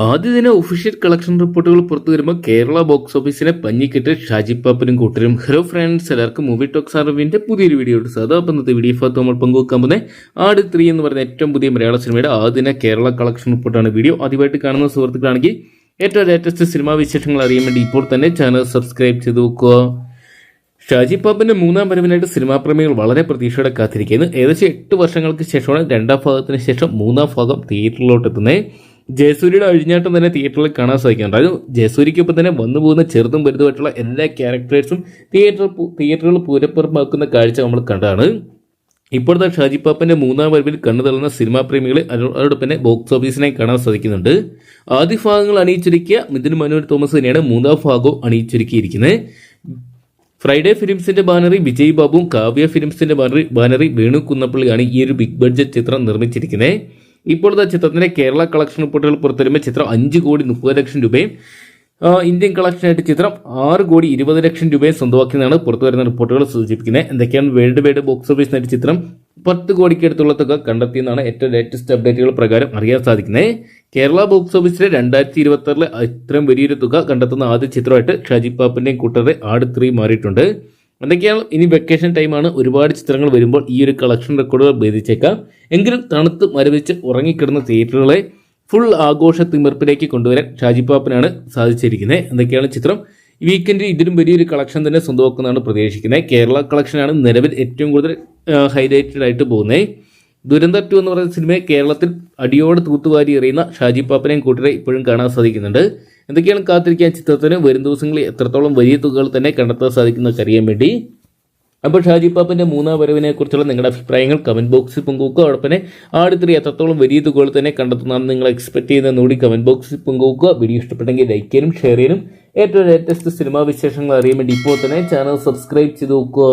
ആദ്യ ദിന official collection റിപ്പോർട്ടുകൾ പുറത്തു വരുമ്പോൾ കേരള ബോക്സ് ഓഫീസിനെ പഞ്ഞിക്കിട്ട് ഷാജി പാപ്പനും കൂട്ടരും. ഹലോ ഫ്രണ്ട്സ്, എല്ലാവർക്കും മൂവി ടോക്സ് അറിവിന്റെ പുതിയൊരു വീഡിയോ ഉണ്ട്. സാധാ ഇന്നത്തെ വീഡിയോ ഭാഗത്ത് നമ്മൾ പങ്കുവെക്കാൻ പോകുന്നത് ആട് 3 എന്ന് പറയുന്ന ഏറ്റവും പുതിയ മലയാള സിനിമയുടെ ആദ്യ ദിന കേരള കളക്ഷൻ റിപ്പോർട്ടാണ്. വീഡിയോ ആദ്യമായിട്ട് കാണുന്ന സുഹൃത്തുക്കളാണെങ്കിൽ ഏറ്റവും ലേറ്റസ്റ്റ് സിനിമാ വിശേഷങ്ങൾ അറിയാൻ വേണ്ടി ഇപ്പോൾ തന്നെ ചാനൽ സബ്സ്ക്രൈബ് ചെയ്ത് നോക്കുക. ഷാജി പാപ്പന്റെ മൂന്നാം വരവിനായിട്ട് സിനിമാ പ്രേമികൾ വളരെ പ്രതീക്ഷയോടെ കാത്തിരിക്കുന്നു. ഏകദേശം 8 വർഷങ്ങൾക്ക് ശേഷമാണ് രണ്ടാം ഭാഗത്തിന് ശേഷം മൂന്നാം ഭാഗം തിയേറ്ററിലോട്ട് എത്തുന്നത്. ജയസൂര്യയുടെ അഴിഞ്ഞാട്ടം തന്നെ തിയേറ്ററിൽ കാണാൻ സാധിക്കുന്നുണ്ടായിരുന്നു. ജയസൂര്യക്കൊപ്പം തന്നെ വന്നു പോകുന്ന ചെറുതും വലുതുമായിട്ടുള്ള എല്ലാ ക്യാരക്ടേഴ്സും തിയേറ്ററുകൾ പൂരപ്പുറമാക്കുന്ന കാഴ്ച നമ്മൾ കണ്ടതാണ്. ഇപ്പോഴത്തെ ഷാജി പാപ്പന്റെ മൂന്നാം വരവിൽ കണ്ണു തള്ളുന്ന സിനിമാ പ്രേമികളെ അതോടൊപ്പം തന്നെ ബോക്സ് ഓഫീസിനായി കാണാൻ സാധിക്കുന്നുണ്ട്. ആദ്യ ഭാഗങ്ങൾ അണിയിച്ചൊരുക്കിയ മിഥുൻ മനോഹർ തോമസ് തന്നെയാണ് മൂന്നാം ഭാഗവും അണിയിച്ചൊരുക്കിയിരിക്കുന്നത്. ഫ്രൈഡേ ഫിലിംസിന്റെ ബാനറിൽ വിജയ് ബാബുവും കാവ്യ ഫിലിംസിന്റെ ബാനറിൽ വേണു കുന്നപ്പള്ളിയാണ് ഈ ഒരു ബിഗ് ബഡ്ജറ്റ് ചിത്രം നിർമ്മിച്ചിരിക്കുന്നത്. ഇപ്പോഴത്തെ ചിത്രത്തിന്റെ കേരള കളക്ഷൻ റിപ്പോർട്ടുകൾ പുറത്തുവരുമ്പോൾ ചിത്രം 5,30,00,000 രൂപയും ഇന്ത്യൻ കളക്ഷനായിട്ട് ചിത്രം 6,20,00,000 രൂപയും സ്വന്തമാക്കിയെന്നാണ് പുറത്തുവരുന്ന റിപ്പോർട്ടുകൾ സൂചിപ്പിക്കുന്നത്. എന്തൊക്കെയാണ് വേൾഡ് വൈഡ് ബോക്സ് ഓഫീസിനായിട്ട് ചിത്രം 10 കോടിക്ക് അടുത്തുള്ള തുക കണ്ടെത്തിയെന്നാണ് ഏറ്റവും ലേറ്റസ്റ്റ് അപ്ഡേറ്റുകൾ പ്രകാരം അറിയാൻ സാധിക്കുന്നത്. കേരള ബോക്സ് ഓഫീസിലെ 2026 ഇത്രയും വലിയൊരു തുക കണ്ടെത്തുന്ന ആദ്യ ചിത്രമായിട്ട് ഷാജി പാപ്പന്റെയും കൂട്ടരുടെ ആട് 3 മാറിയിട്ടുണ്ട്. എന്തൊക്കെയാണ് ഇനി വെക്കേഷൻ ടൈമാണ്, ഒരുപാട് ചിത്രങ്ങൾ വരുമ്പോൾ ഈ ഒരു കളക്ഷൻ റെക്കോർഡുകൾ ഭേദിച്ചേക്കാം. എങ്കിലും തണുത്ത് മരവിച്ച് ഉറങ്ങിക്കിടന്ന തിയേറ്ററുകളെ ഫുൾ ആഘോഷ തിമിർപ്പിലേക്ക് കൊണ്ടുവരാൻ ഷാജി പാപ്പനാണ് സാധിച്ചിരിക്കുന്നത്. എന്തൊക്കെയാണ് ചിത്രം വീക്കെൻഡിൽ ഇതിലും വലിയൊരു കളക്ഷൻ തന്നെ സ്വന്തമാക്കുന്നതാണ് പ്രതീക്ഷിക്കുന്നത്. കേരള കളക്ഷനാണ് നിലവിൽ ഏറ്റവും കൂടുതൽ ഹൈലൈറ്റഡ് ആയിട്ട് പോകുന്നത്. ദുരന്തർ 2 എന്ന് പറയുന്ന സിനിമയെ കേരളത്തിൽ അടിയോടെ തൂത്തുവാരി എറിയുന്ന ഷാജി പാപ്പനെയും കൂട്ടരെ ഇപ്പോഴും കാണാൻ സാധിക്കുന്നുണ്ട്. എന്തൊക്കെയാണ് കാത്തിരിക്കാൻ ചിത്രത്തിന് വരും ദിവസങ്ങളിൽ എത്രത്തോളം വലിയ തുകകൾ തന്നെ കണ്ടെത്താൻ സാധിക്കുന്നതൊക്കെ അറിയാൻ വേണ്ടി. അപ്പോൾ ഷാജി പാപ്പന്റെ മൂന്നാം വരവിനെ കുറിച്ചുള്ള നിങ്ങളുടെ അഭിപ്രായങ്ങൾ കമന്റ് ബോക്സിൽ പങ്കുവെക്കുക. അതോടൊപ്പം തന്നെ ആട് 3 എത്രത്തോളം വലിയ തുകകൾ തന്നെ കണ്ടെത്തുന്നതാണ് നിങ്ങൾ എക്സ്പെക്ട് ചെയ്യുന്നതെന്ന് കൂടി കമന്റ് ബോക്സിൽ പങ്കുവെക്കുക. വീഡിയോ ഇഷ്ടപ്പെട്ടെങ്കിൽ ലൈക്ക് ചെയ്യാനും ഷെയർ ചെയ്യാനും ഏറ്റവും ലേറ്റസ്റ്റ് സിനിമാ വിശേഷങ്ങൾ അറിയാൻ വേണ്ടി ഇപ്പോൾ തന്നെ ചാനൽ സബ്സ്ക്രൈബ് ചെയ്ത് നോക്കുക.